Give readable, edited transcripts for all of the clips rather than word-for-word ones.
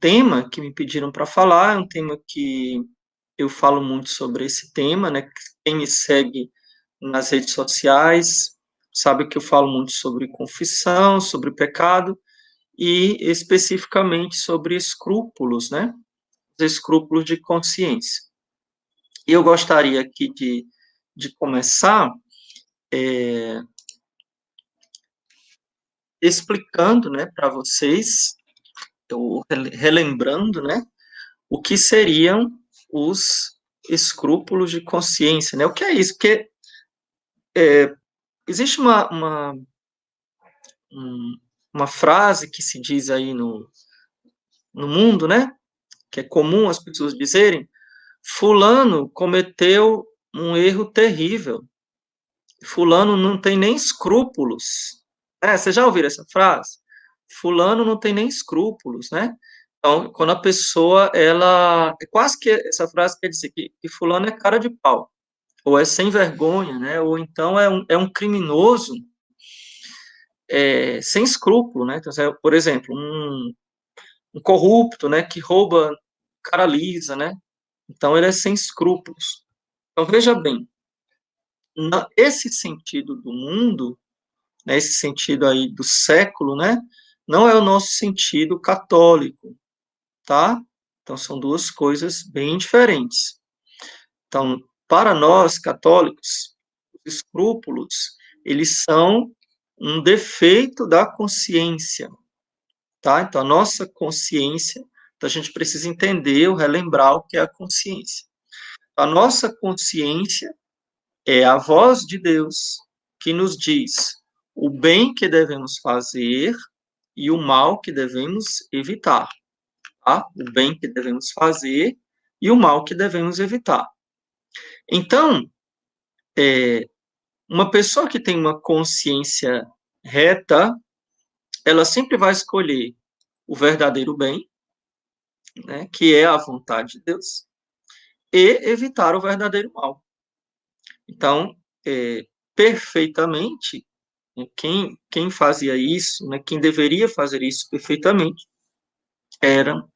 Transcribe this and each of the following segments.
tema que me pediram para falar, é um tema que eu falo muito sobre esse tema, né? Quem me segue nas redes sociais sabe que eu falo muito sobre confissão, sobre pecado e especificamente sobre escrúpulos, né? Os escrúpulos de consciência. E eu gostaria aqui de começar explicando, né, para vocês, ou relembrando, né, o que seriam os escrúpulos de consciência, né? O que é isso? Porque existe uma frase que se diz aí no mundo, né? Que é comum as pessoas dizerem: fulano cometeu um erro terrível, fulano não tem nem escrúpulos. Vocês já ouviram essa frase? Fulano não tem nem escrúpulos, né? Então, quando a pessoa, ela, é quase que essa frase quer dizer que fulano é cara de pau, ou é sem vergonha, né? Ou então é um criminoso sem escrúpulo, né? Então, por exemplo, um corrupto, né? Que rouba cara lisa, né? Então, ele é sem escrúpulos. Então, veja bem, esse sentido do mundo, né, esse sentido aí do século, né? Não é o nosso sentido católico, tá? Então, são duas coisas bem diferentes. Então, para nós católicos, os escrúpulos, eles são um defeito da consciência, tá? Então, a nossa consciência, então a gente precisa entender ou relembrar o que é a consciência. A nossa consciência é a voz de Deus que nos diz o bem que devemos fazer e o mal que devemos evitar, tá? O bem que devemos fazer e o mal que devemos evitar. Então, uma pessoa que tem uma consciência reta, ela sempre vai escolher o verdadeiro bem, né, que é a vontade de Deus, e evitar o verdadeiro mal. Então, perfeitamente, quem fazia isso, né, quem deveria fazer isso perfeitamente, eram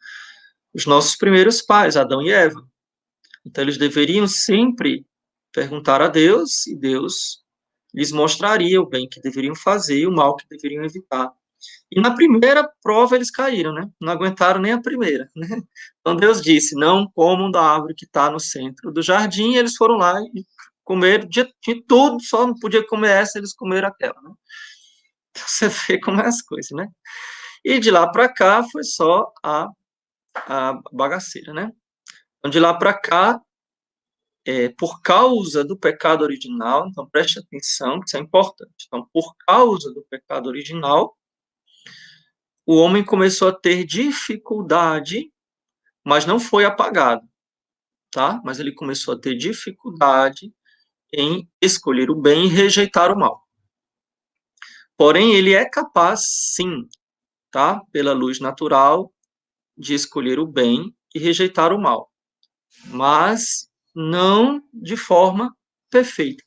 os nossos primeiros pais, Adão e Eva. Então, eles deveriam sempre perguntar a Deus, e Deus lhes mostraria o bem que deveriam fazer e o mal que deveriam evitar. E na primeira prova eles caíram, né? Não aguentaram nem a primeira, né? Então Deus disse: não comam da árvore que está no centro do jardim. E eles foram lá e comeram de tudo, só não podia comer essa, eles comeram aquela, né? Então, você vê como é as coisas, né? E de lá para cá foi só a bagaceira, né? Então, de lá para cá, por causa do pecado original, então preste atenção, que isso é importante. Então, por causa do pecado original, o homem começou a ter dificuldade, mas não foi apagado, tá? Mas ele começou a ter dificuldade em escolher o bem e rejeitar o mal. Porém, ele é capaz, sim, tá? Pela luz natural, de escolher o bem e rejeitar o mal, mas não de forma perfeita.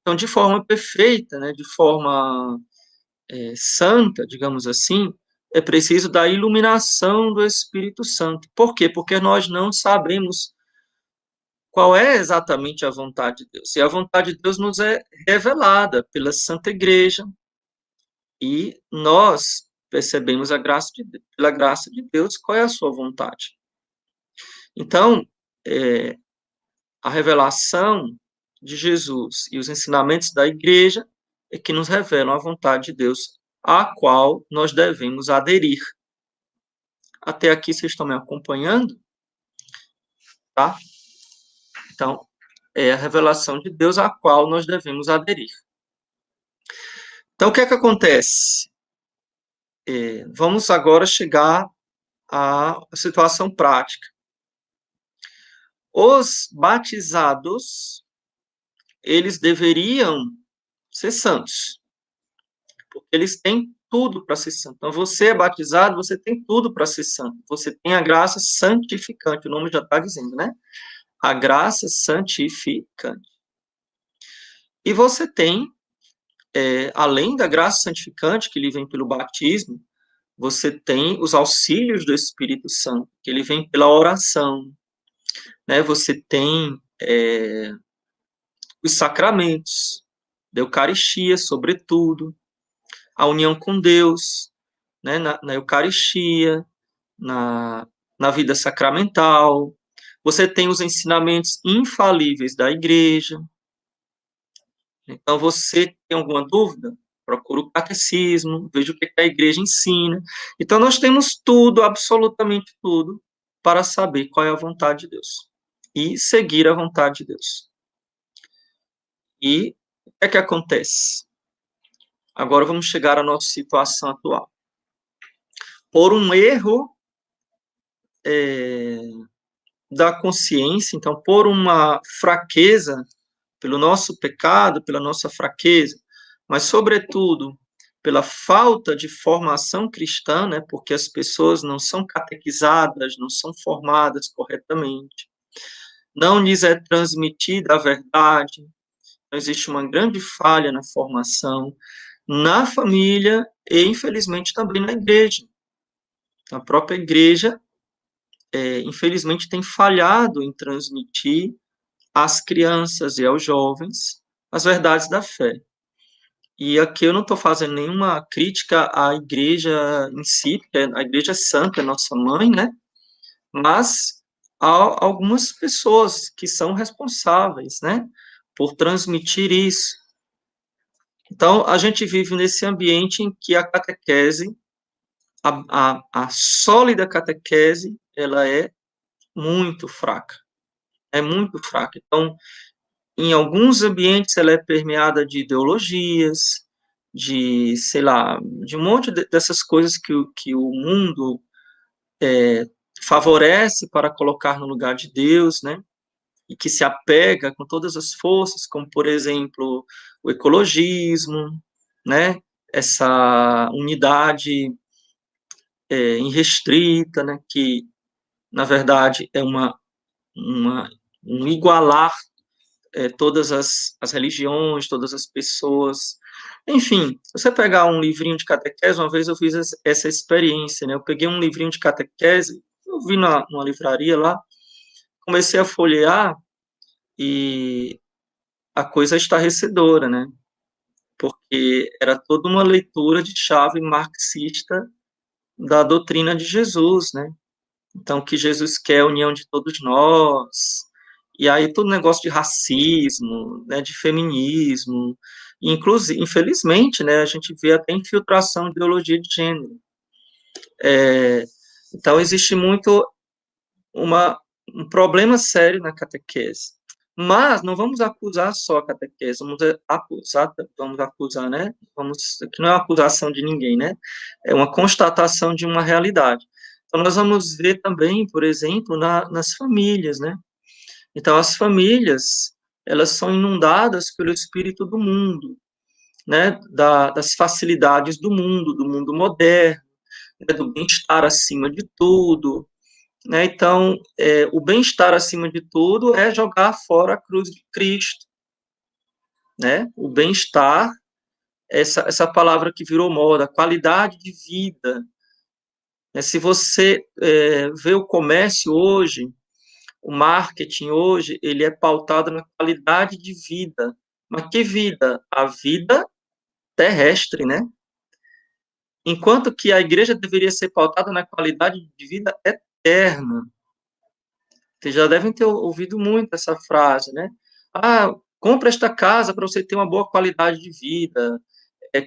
Então, de forma perfeita, né, de forma santa, digamos assim, é preciso da iluminação do Espírito Santo. Por quê? Porque nós não sabemos qual é exatamente a vontade de Deus. E a vontade de Deus nos é revelada pela Santa Igreja, e nós percebemos pela graça de Deus qual é a sua vontade. Então, a revelação de Jesus e os ensinamentos da Igreja é que nos revelam a vontade de Deus, à qual nós devemos aderir. Até aqui vocês estão me acompanhando? Tá? Então, é a revelação de Deus à qual nós devemos aderir. Então, o que é que acontece? Vamos agora chegar à situação prática. Os batizados, eles deveriam ser santos, porque eles têm tudo para ser santo. Então, você é batizado, você tem tudo para ser santo. Você tem a graça santificante, o nome já está dizendo, né? A graça santificante. E você tem, além da graça santificante, que lhe vem pelo batismo, você tem os auxílios do Espírito Santo, que ele vem pela oração, né? Você tem os sacramentos, da Eucaristia, sobretudo, a união com Deus, né? Na Eucaristia, na, na vida sacramental. Você tem os ensinamentos infalíveis da Igreja. Então, você tem alguma dúvida? Procura o catecismo, veja o que a Igreja ensina. Então, nós temos tudo, absolutamente tudo, para saber qual é a vontade de Deus e seguir a vontade de Deus. E o que é que acontece? Agora vamos chegar à nossa situação atual. Por um erro da consciência, então, por uma fraqueza, pelo nosso pecado, pela nossa fraqueza, mas, sobretudo, pela falta de formação cristã, né, porque as pessoas não são catequizadas, não são formadas corretamente, não lhes é transmitida a verdade, então existe uma grande falha na formação, na família e, infelizmente, também na igreja. A própria igreja, infelizmente, tem falhado em transmitir às crianças e aos jovens as verdades da fé. E aqui eu não estou fazendo nenhuma crítica à igreja em si, porque a igreja é santa, é nossa mãe, né? Mas há algumas pessoas que são responsáveis, né? Por transmitir isso. Então, a gente vive nesse ambiente em que a catequese, a sólida catequese, ela é muito fraca. É muito fraca. Então, em alguns ambientes ela é permeada de ideologias, de, sei lá, de um monte dessas coisas que o mundo favorece para colocar no lugar de Deus, né? E que se apega com todas as forças, como, por exemplo, o ecologismo, né? Essa unidade irrestrita, né? Que, na verdade, é um igualar todas as religiões, todas as pessoas. Enfim, você pegar um livrinho de catequese, uma vez eu fiz essa experiência, né? Eu peguei um livrinho de catequese, eu vi numa livraria lá, comecei a folhear e a coisa é estarrecedora, né? Porque era toda uma leitura de chave marxista da doutrina de Jesus, né? Então, que Jesus quer a união de todos nós, e aí todo negócio de racismo, né, de feminismo, inclusive, infelizmente, né, a gente vê até infiltração de ideologia de gênero. Então, existe muito um problema sério na catequese. Mas não vamos acusar só a catequese, vamos acusar, né? Que não é uma acusação de ninguém, né? É uma constatação de uma realidade. Então, nós vamos ver também, por exemplo, nas famílias, né? Então, as famílias, elas são inundadas pelo espírito do mundo, né? Das facilidades do mundo moderno, né? Do bem-estar acima de tudo, né? Então, o bem-estar acima de tudo é jogar fora a cruz de Cristo, né? O bem-estar, essa palavra que virou moda, qualidade de vida, né? Se você vê o comércio hoje, o marketing hoje, ele é pautado na qualidade de vida. Mas que vida? A vida terrestre, né? Enquanto que a igreja deveria ser pautada na qualidade de vida eterna. Vocês já devem ter ouvido muito essa frase, né? Ah, compra esta casa para você ter uma boa qualidade de vida.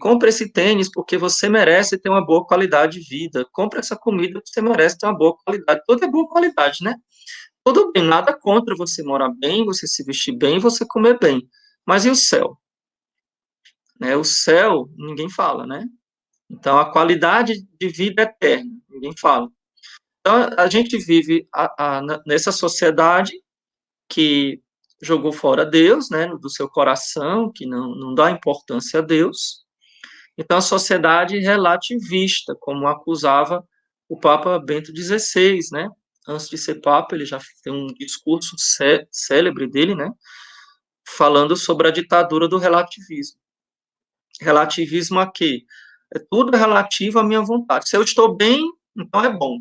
Compre esse tênis porque você merece ter uma boa qualidade de vida. Compre essa comida porque você merece ter uma boa qualidade. Tudo é boa qualidade, né? Tudo bem, nada contra você morar bem, você se vestir bem, você comer bem. Mas e o céu? Né? O céu, ninguém fala, né? Então, a qualidade de vida é eterna, ninguém fala. Então, a gente vive nessa sociedade que jogou fora Deus, né, do seu coração, que não dá importância a Deus. Então, a sociedade relativista, como acusava o Papa Bento XVI, né? Antes de ser Papa, ele já tem um discurso célebre dele, né? Falando sobre a ditadura do relativismo. Relativismo a quê? Tudo é relativo à minha vontade. Se eu estou bem, então é bom.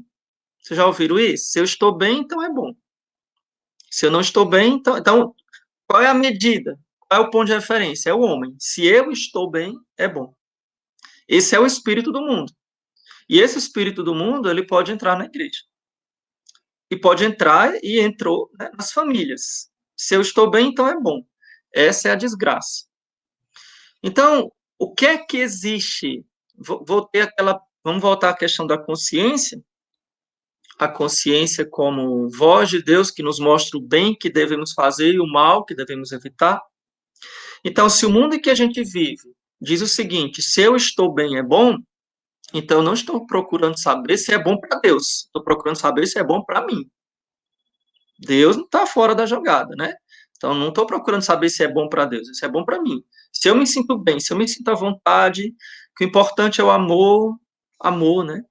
Vocês já ouviram isso? Se eu estou bem, então é bom. Se eu não estou bem, então qual é a medida? Qual é o ponto de referência? É o homem. Se eu estou bem, é bom. Esse é o espírito do mundo. E esse espírito do mundo, ele pode entrar na igreja. E pode entrar e entrou, né, nas famílias. Se eu estou bem, então é bom. Essa é a desgraça. Então, o que é que existe? Vamos voltar à questão da consciência. A consciência como voz de Deus que nos mostra o bem que devemos fazer e o mal que devemos evitar. Então, se o mundo em que a gente vive diz o seguinte: se eu estou bem é bom, então eu não estou procurando saber se é bom para Deus, estou procurando saber se é bom para mim. Deus não está fora da jogada, né? Então, não estou procurando saber se é bom para Deus, se é bom para mim. Se eu me sinto bem, se eu me sinto à vontade, que o importante é o amor, né?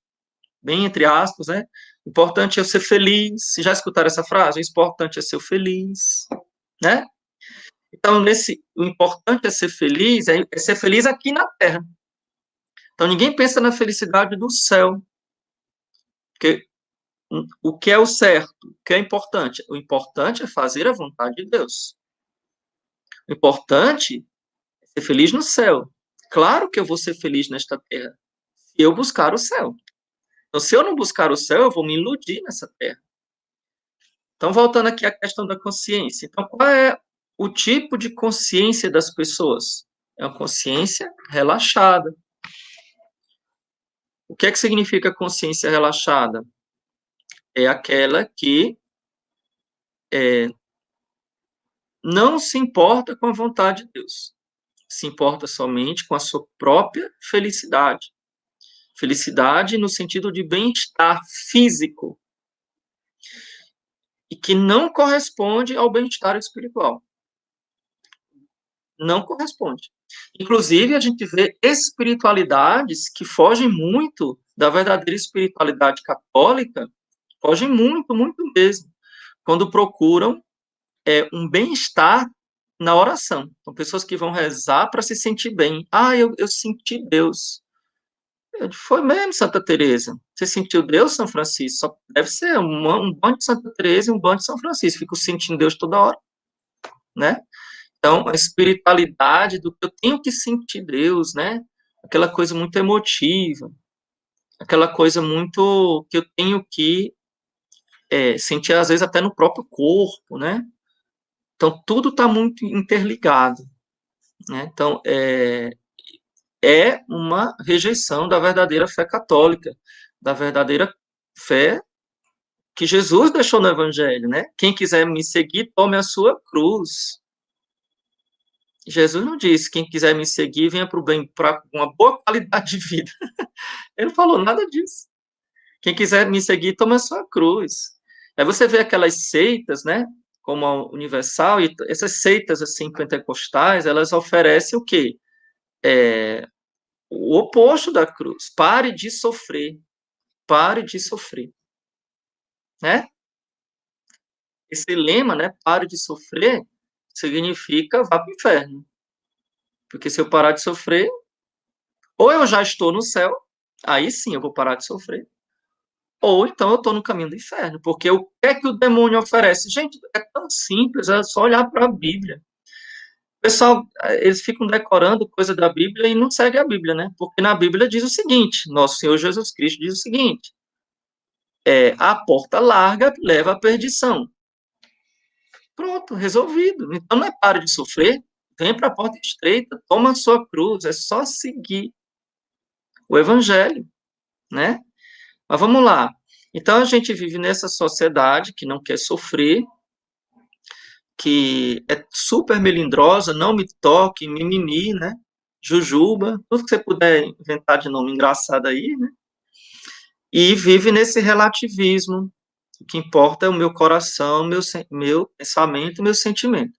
Bem entre aspas, né? O importante é eu ser feliz. Vocês já escutaram essa frase? O importante é ser feliz, né? Então, o importante é ser feliz aqui na Terra. Então, ninguém pensa na felicidade do céu, porque o que é o certo, o que é importante? O importante é fazer a vontade de Deus. O importante é ser feliz no céu. Claro que eu vou ser feliz nesta terra, se eu buscar o céu. Então, se eu não buscar o céu, eu vou me iludir nessa terra. Então, voltando aqui à questão da consciência. Então, qual é o tipo de consciência das pessoas? É uma consciência relaxada. O que é que significa consciência relaxada? É aquela que não se importa com a vontade de Deus. Se importa somente com a sua própria felicidade. Felicidade no sentido de bem-estar físico. E que não corresponde ao bem-estar espiritual. Não corresponde. Inclusive, a gente vê espiritualidades que fogem muito da verdadeira espiritualidade católica, fogem muito, muito mesmo, quando procuram um bem-estar na oração. São pessoas que vão rezar para se sentir bem. Ah, eu senti Deus. Foi mesmo, Santa Teresa. Você sentiu Deus, São Francisco? Só deve ser um banho de Santa Teresa e um banho de São Francisco. Fico sentindo Deus toda hora, né? Então, a espiritualidade do que eu tenho que sentir Deus, né? Aquela coisa muito emotiva, aquela coisa muito que eu tenho que sentir, às vezes, até no próprio corpo, né? Então, tudo está muito interligado, né? Então, é uma rejeição da verdadeira fé católica, da verdadeira fé que Jesus deixou no Evangelho, né? Quem quiser me seguir, tome a sua cruz. Jesus não disse, quem quiser me seguir, venha para o bem, para uma boa qualidade de vida. Ele não falou nada disso. Quem quiser me seguir, tome a sua cruz. Aí você vê aquelas seitas, né? Como a Universal, e essas seitas, assim, pentecostais, elas oferecem o quê? O oposto da cruz. Pare de sofrer. Pare de sofrer. Né? Esse lema, né? Pare de sofrer, significa vá para o inferno. Porque se eu parar de sofrer, ou eu já estou no céu, aí sim eu vou parar de sofrer, ou então eu estou no caminho do inferno. Porque o que é que o demônio oferece? Gente, é tão simples, é só olhar para a Bíblia. O pessoal, eles ficam decorando coisa da Bíblia e não segue a Bíblia, né? Porque na Bíblia diz o seguinte, nosso Senhor Jesus Cristo diz o seguinte, a porta larga leva à perdição. Pronto, resolvido. Então não é pare de sofrer, vem para a porta estreita, toma a sua cruz, é só seguir o evangelho, né? Mas vamos lá. Então a gente vive nessa sociedade que não quer sofrer, que é super melindrosa, não me toque, mimimi, né? Jujuba, tudo que você puder inventar de nome engraçado aí, né? E vive nesse relativismo. O que importa é o meu coração, meu pensamento, meu sentimento.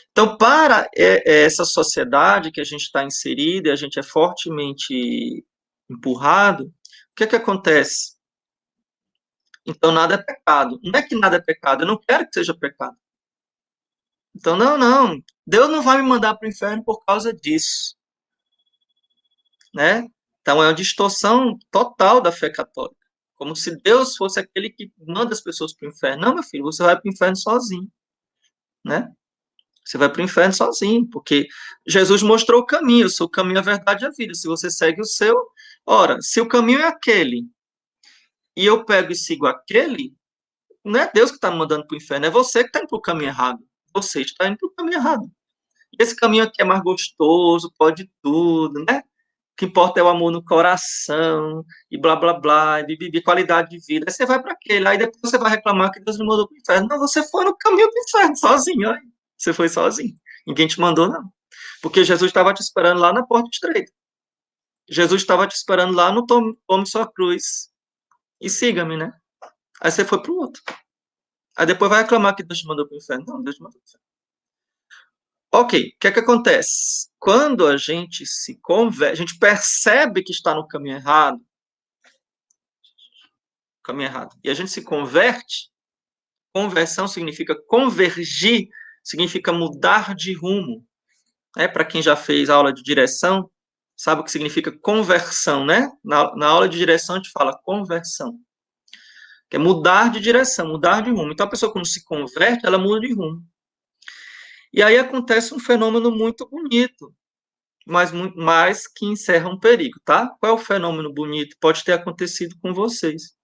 Então, para essa sociedade que a gente está inserido e a gente é fortemente empurrado, o que é que acontece? Então, nada é pecado. Não é que nada é pecado, eu não quero que seja pecado. Então, não, Deus não vai me mandar para o inferno por causa disso, né? Então, é uma distorção total da fé católica. Como se Deus fosse aquele que manda as pessoas para o inferno. Não, meu filho, você vai para o inferno sozinho, né? Você vai para o inferno sozinho, porque Jesus mostrou o caminho. Eu sou o caminho, a verdade e a vida. Se você segue o seu... Ora, se o caminho é aquele, e eu pego e sigo aquele, não é Deus que está me mandando para o inferno, é você que está indo para o caminho errado. Você está indo para o caminho errado. Esse caminho aqui é mais gostoso, pode tudo, né? O que importa é o amor no coração, e blá, blá, blá, e bibibi, qualidade de vida. Aí você vai para aquele, aí depois você vai reclamar que Deus me mandou para o inferno. Não, você foi no caminho do inferno, sozinho, ó. Você foi sozinho. Ninguém te mandou, não. Porque Jesus estava te esperando lá na porta estreita. Jesus estava te esperando lá no tome sua cruz e siga-me, né? Aí você foi para o outro. Aí depois vai reclamar que Deus te mandou para o inferno. Não, Deus te mandou para o inferno. Ok, o que é que acontece? Quando a gente se converte, a gente percebe que está no caminho errado, e a gente se converte, conversão significa convergir, significa mudar de rumo. Né? Para quem já fez aula de direção, sabe o que significa conversão, né? Na aula de direção a gente fala conversão, que é mudar de direção, mudar de rumo. Então a pessoa quando se converte, ela muda de rumo. E aí acontece um fenômeno muito bonito, mas que encerra um perigo, tá? Qual é o fenômeno bonito? Pode ter acontecido com vocês.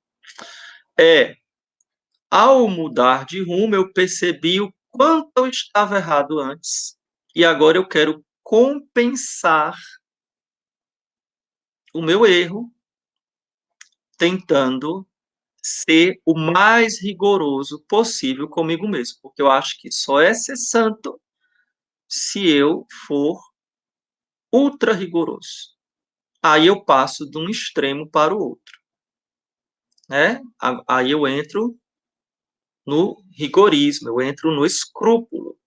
Ao mudar de rumo, eu percebi o quanto eu estava errado antes. E agora eu quero compensar o meu erro, tentando ser o mais rigoroso possível comigo mesmo. Porque eu acho que só é ser santo se eu for ultra rigoroso. Aí eu passo de um extremo para o outro. Né? Aí eu entro no rigorismo, eu entro no escrúpulo.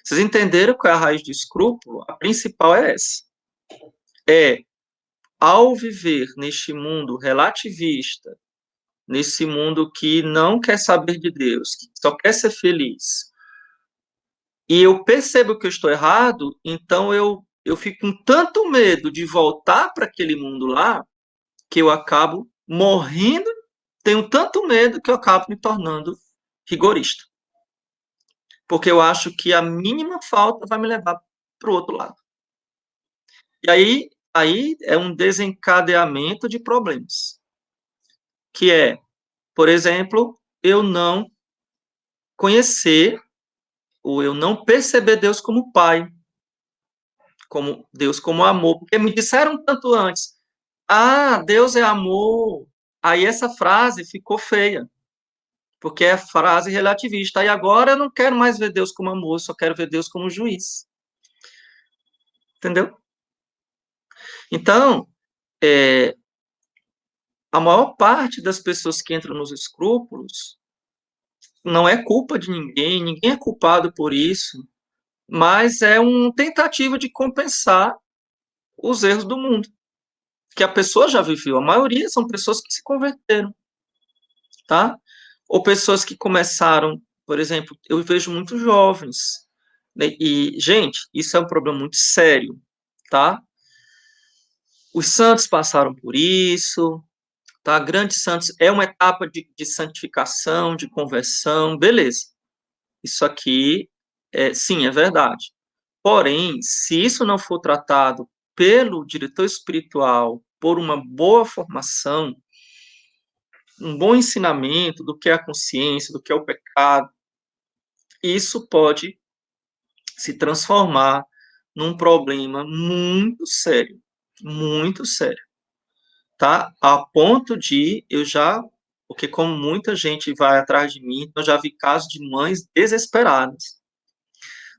Vocês entenderam qual é a raiz do escrúpulo? A principal é essa. É, ao viver neste mundo relativista, nesse mundo que não quer saber de Deus, que só quer ser feliz, e eu percebo que eu estou errado, então eu fico com tanto medo de voltar para aquele mundo lá, que eu acabo morrendo, tenho tanto medo que eu acabo me tornando rigorista. Porque eu acho que a mínima falta vai me levar para o outro lado. E aí é um desencadeamento de problemas. Que é, por exemplo, eu não conhecer ou eu não perceber Deus como Pai, como Deus como amor, porque me disseram tanto antes, Deus é amor. Aí essa frase ficou feia, porque é frase relativista. E agora eu não quero mais ver Deus como amor, eu só quero ver Deus como juiz. Entendeu? Então, a maior parte das pessoas que entram nos escrúpulos não é culpa de ninguém, ninguém é culpado por isso, mas é uma tentativa de compensar os erros do mundo, que a pessoa já viveu. A maioria são pessoas que se converteram, tá? Ou pessoas que começaram, por exemplo, eu vejo muitos jovens, né? E, gente, isso é um problema muito sério, tá? Os santos passaram por isso, tá? Grandes santos é uma etapa de santificação, de conversão, beleza. Isso aqui, sim, é verdade. Porém, se isso não for tratado pelo diretor espiritual, por uma boa formação, um bom ensinamento do que é a consciência, do que é o pecado, isso pode se transformar num problema muito sério, tá? A ponto de porque como muita gente vai atrás de mim, eu já vi casos de mães desesperadas.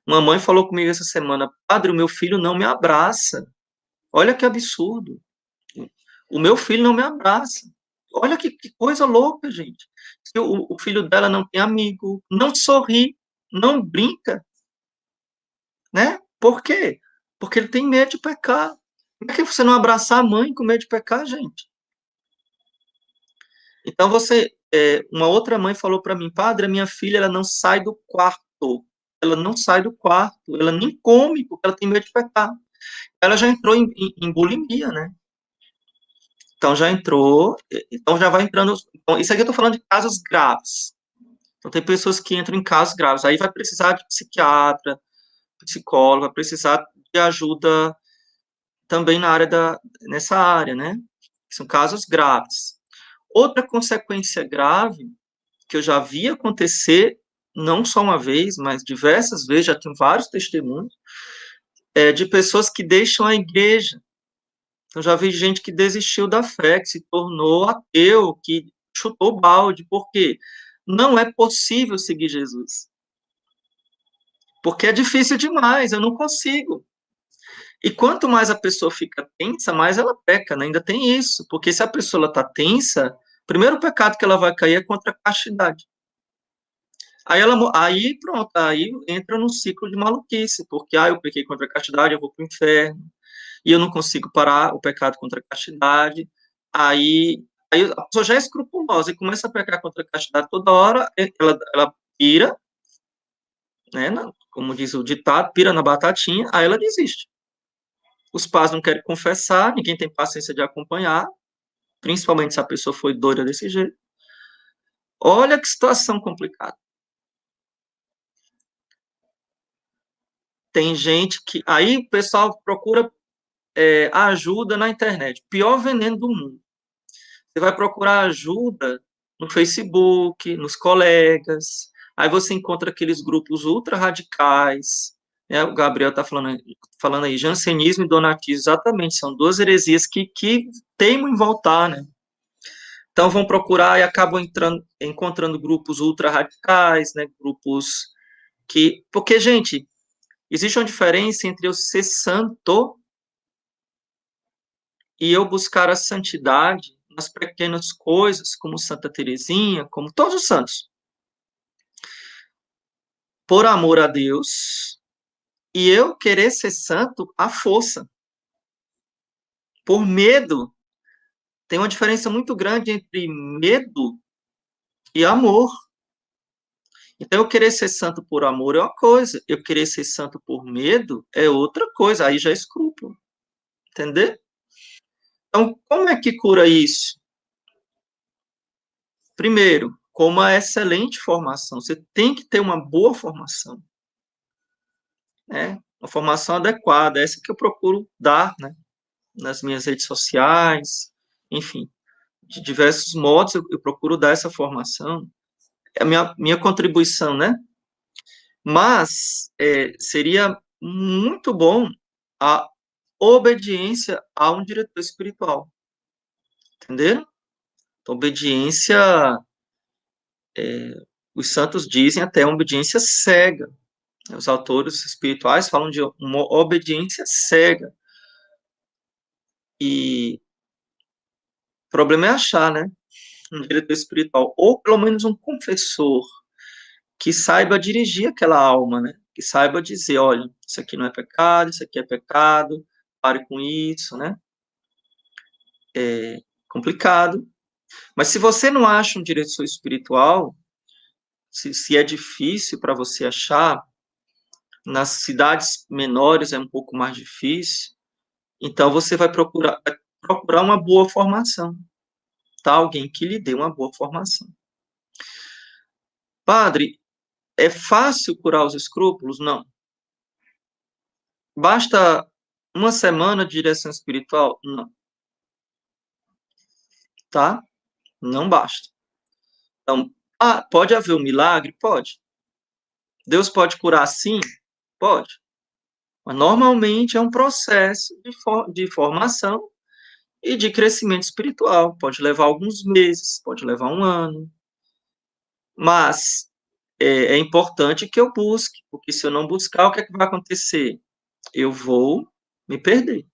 Uma mãe falou comigo essa semana, padre, o meu filho não me abraça. Olha que absurdo. O meu filho não me abraça. Olha que coisa louca, gente. O filho dela não tem amigo, não sorri, não brinca, né? Por quê? Porque ele tem medo de pecar. Por que você não abraçar a mãe com medo de pecar, gente? Então uma outra mãe falou para mim, padre, a minha filha ela não sai do quarto. Ela não sai do quarto, ela nem come porque ela tem medo de pecar. Ela já entrou em bulimia, né? Então já entrou, então já vai entrando. Então, isso aqui eu estou falando de casos graves. Então tem pessoas que entram em casos graves, aí vai precisar de psiquiatra, psicólogo, vai precisar de ajuda também nessa área, né? São casos graves. Outra consequência grave que eu já vi acontecer, não só uma vez, mas diversas vezes, já tenho vários testemunhos, de pessoas que deixam a igreja. Eu já vi gente que desistiu da fé, que se tornou ateu, que chutou o balde. Por quê? Não é possível seguir Jesus. Porque é difícil demais, eu não consigo. E quanto mais a pessoa fica tensa, mais ela peca, né? Ainda tem isso. Porque se a pessoa está tensa, o primeiro pecado que ela vai cair é contra a castidade. Aí pronto, aí entra num ciclo de maluquice, porque eu pequei contra a castidade, eu vou para o inferno, e eu não consigo parar o pecado contra a castidade. Aí a pessoa já é escrupulosa e começa a pecar contra a castidade toda hora, ela pira, né, como diz o ditado, pira na batatinha, aí ela desiste. Os pais não querem confessar, ninguém tem paciência de acompanhar, principalmente se a pessoa foi doida desse jeito. Olha que situação complicada. Tem gente que. Aí o pessoal procura ajuda na internet. Pior veneno do mundo. Você vai procurar ajuda no Facebook, nos colegas. Aí você encontra aqueles grupos ultra radicais. Né? O Gabriel está falando aí, jansenismo e donatismo, exatamente, são duas heresias que teimam em voltar, né? Então vão procurar e acabam encontrando grupos ultra radicais, né? Grupos que. Porque, gente, existe uma diferença entre eu ser santo e eu buscar a santidade nas pequenas coisas, como Santa Teresinha, como todos os santos, por amor a Deus, e eu querer ser santo à força, por medo. Tem uma diferença muito grande entre medo e amor. Então, eu querer ser santo por amor é uma coisa, eu querer ser santo por medo é outra coisa, aí já é escrúpulo, entender? Então, como é que cura isso? Primeiro, com uma excelente formação, você tem que ter uma boa formação, né? Uma formação adequada, essa que eu procuro dar, né? Nas minhas redes sociais, enfim, de diversos modos eu procuro dar essa formação, é a minha contribuição, né? Mas seria muito bom a obediência a um diretor espiritual, entendeu? Então, obediência, os santos dizem até uma obediência cega. Os autores espirituais falam de uma obediência cega. E o problema é achar, né? Um diretor espiritual, ou pelo menos um confessor, que saiba dirigir aquela alma, né? Que saiba dizer, olha, isso aqui não é pecado, isso aqui é pecado, pare com isso, né? É complicado. Mas se você não acha um diretor espiritual, se é difícil para você achar, nas cidades menores é um pouco mais difícil, então você vai procurar uma boa formação, tá? Alguém que lhe dê uma boa formação. Padre, é fácil curar os escrúpulos? Não. Basta uma semana de direção espiritual? Não, tá? Não basta. Então, pode haver um milagre? Pode. Deus pode curar sim? Pode. Mas normalmente é um processo de formação e de crescimento espiritual. Pode levar alguns meses, pode levar um ano. Mas é importante que eu busque, porque se eu não buscar, o que é que vai acontecer? Eu vou me perder.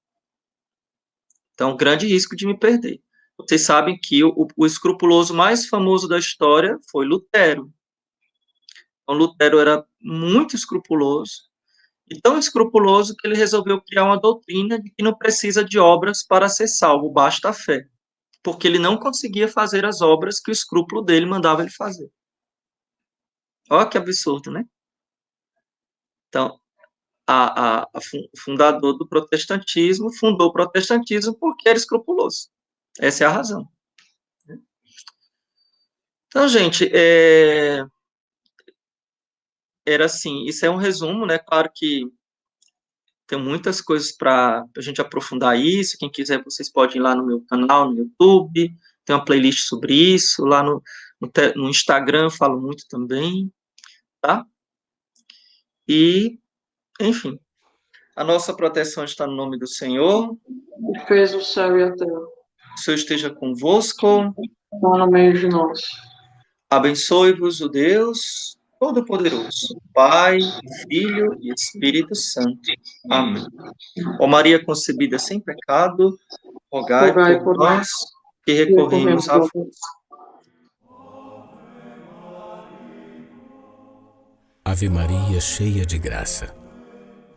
Então, grande risco de me perder. Vocês sabem que o escrupuloso mais famoso da história foi Lutero. Então, Lutero era muito escrupuloso, e tão escrupuloso que ele resolveu criar uma doutrina de que não precisa de obras para ser salvo, basta a fé. Porque ele não conseguia fazer as obras que o escrúpulo dele mandava ele fazer. Olha que absurdo, né? Então, o fundador do protestantismo fundou o protestantismo porque era escrupuloso. Essa é a razão. Então, gente, era assim, isso é um resumo, né? Claro que tem muitas coisas para a gente aprofundar isso. Quem quiser, vocês podem ir lá no meu canal, no YouTube, tem uma playlist sobre isso. Lá no Instagram eu falo muito também, tá? E, enfim, a nossa proteção está no nome do Senhor. Que fez o céu e a terra. O Senhor esteja convosco. Está no meio de nós. Abençoe-vos o Deus Todo-Poderoso, Pai, Filho e Espírito Santo. Amém. Ó Maria concebida sem pecado, rogai Rogai por por nós nós que e recorremos recorremos a a vós. vós. Ave Maria, cheia de graça,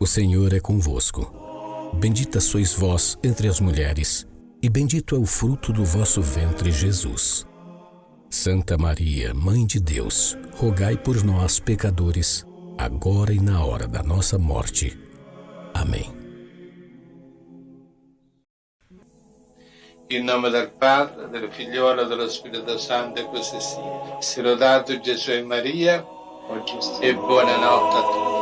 o Senhor é convosco. Bendita sois vós entre as mulheres, e bendito é o fruto do vosso ventre, Jesus. Santa Maria, Mãe de Deus, rogai por nós, pecadores, agora e na hora da nossa morte. Amém. In nome del Padre, del Figliolo e dello Spirito Santo, e così sia. Sia lodato Gesù e Maria, e buonanotte a tutti.